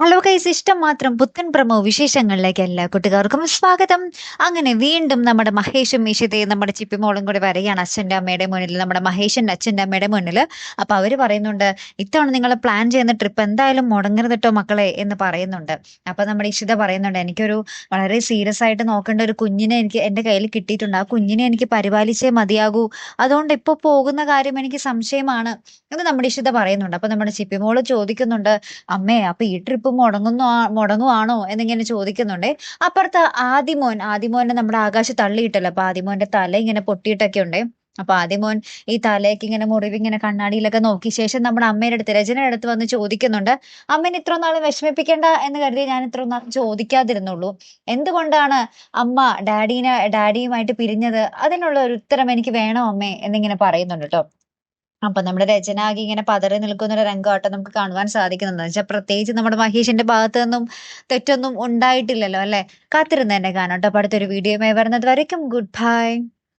Hello guys, ഇഷ്ടം മാത്രം പുത്തൻ പ്രമോ വിശേഷങ്ങളിലേക്ക് എല്ലാ കൂട്ടുകാർക്കും സ്വാഗതം. അങ്ങനെ വീണ്ടും നമ്മുടെ മഹേഷും ഇഷിതയും നമ്മുടെ ചിപ്പിമോളും കൂടി വരികയാണ് അച്ഛൻ്റെ അമ്മയുടെ മുന്നിൽ, നമ്മുടെ മഹേഷിന്റെ അച്ഛൻ്റെ അമ്മയുടെ മുന്നിൽ. അപ്പൊ അവര് പറയുന്നുണ്ട്, ഇത്തവണ നിങ്ങൾ പ്ലാൻ ചെയ്യുന്ന ട്രിപ്പ് എന്തായാലും മുടങ്ങരുത് ട്ടോ മക്കളെ എന്ന് പറയുന്നുണ്ട്. അപ്പൊ നമ്മുടെ ഇഷിത പറയുന്നുണ്ട്, എനിക്കൊരു വളരെ സീരിയസ് ആയിട്ട് നോക്കേണ്ട ഒരു കുഞ്ഞിനെ എനിക്ക് എന്റെ കയ്യിൽ കിട്ടിയിട്ടുണ്ട്. ആ കുഞ്ഞിനെ എനിക്ക് പരിപാലിച്ചേ മതിയാകൂ. അതുകൊണ്ട് ഇപ്പൊ പോകുന്ന കാര്യം എനിക്ക് സംശയമാണ് എന്ന് നമ്മുടെ ഇഷിത പറയുന്നുണ്ട്. അപ്പൊ നമ്മുടെ ചിപ്പിമോള് ചോദിക്കുന്നുണ്ട്, അമ്മേ അപ്പൊ ഈ ട്രിപ്പ് മുടങ്ങുവാണോ എന്നിങ്ങനെ ചോദിക്കുന്നുണ്ടേ. അപ്പുറത്ത് ആദിമോനെ നമ്മുടെ ആകാശ് തള്ളിയിട്ടല്ലോ. അപ്പൊ ആദിമോന്റെ തല ഇങ്ങനെ പൊട്ടിയിട്ടൊക്കെ ഉണ്ടേ. അപ്പൊ ആദിമോൻ ഈ തലയൊക്കെ ഇങ്ങനെ മുറിവ് ഇങ്ങനെ കണ്ണാടിയിലൊക്കെ നോക്കിയ ശേഷം നമ്മുടെ അമ്മയുടെ അടുത്ത്, രചനയുടെ അടുത്ത് വന്ന് ചോദിക്കുന്നുണ്ട്, അമ്മേനെ ഇത്ര നാൾ വിഷമിപ്പിക്കേണ്ട എന്ന് കരുതി ഞാൻ ഇത്ര നാൾ ചോദിക്കാതിരുന്നുള്ളൂ. എന്തുകൊണ്ടാണ് അമ്മ ഡാഡിയുമായിട്ട് പിരിഞ്ഞത്? അതിനുള്ള ഒരു ഉത്തരം എനിക്ക് വേണം അമ്മേ എന്നിങ്ങനെ പറയുന്നുണ്ട് കേട്ടോ. അപ്പൊ നമ്മുടെ രചന ആകെ ഇങ്ങനെ പതറി നിൽക്കുന്ന ഒരു രംഗമാട്ടോ നമുക്ക് കാണുവാൻ സാധിക്കുന്നത്. വെച്ചാൽ പ്രത്യേകിച്ച് നമ്മുടെ മഹേഷിന്റെ ഭാഗത്ത് നിന്നും തെറ്റൊന്നും ഉണ്ടായിട്ടില്ലല്ലോ അല്ലെ. കാത്തിരുന്ന് തന്നെ കാണാം കേട്ടോ. അപ്പൊ അടുത്തൊരു വീഡിയോയുമായി വരുന്നത് വരയ്ക്കും ഗുഡ് ബൈ.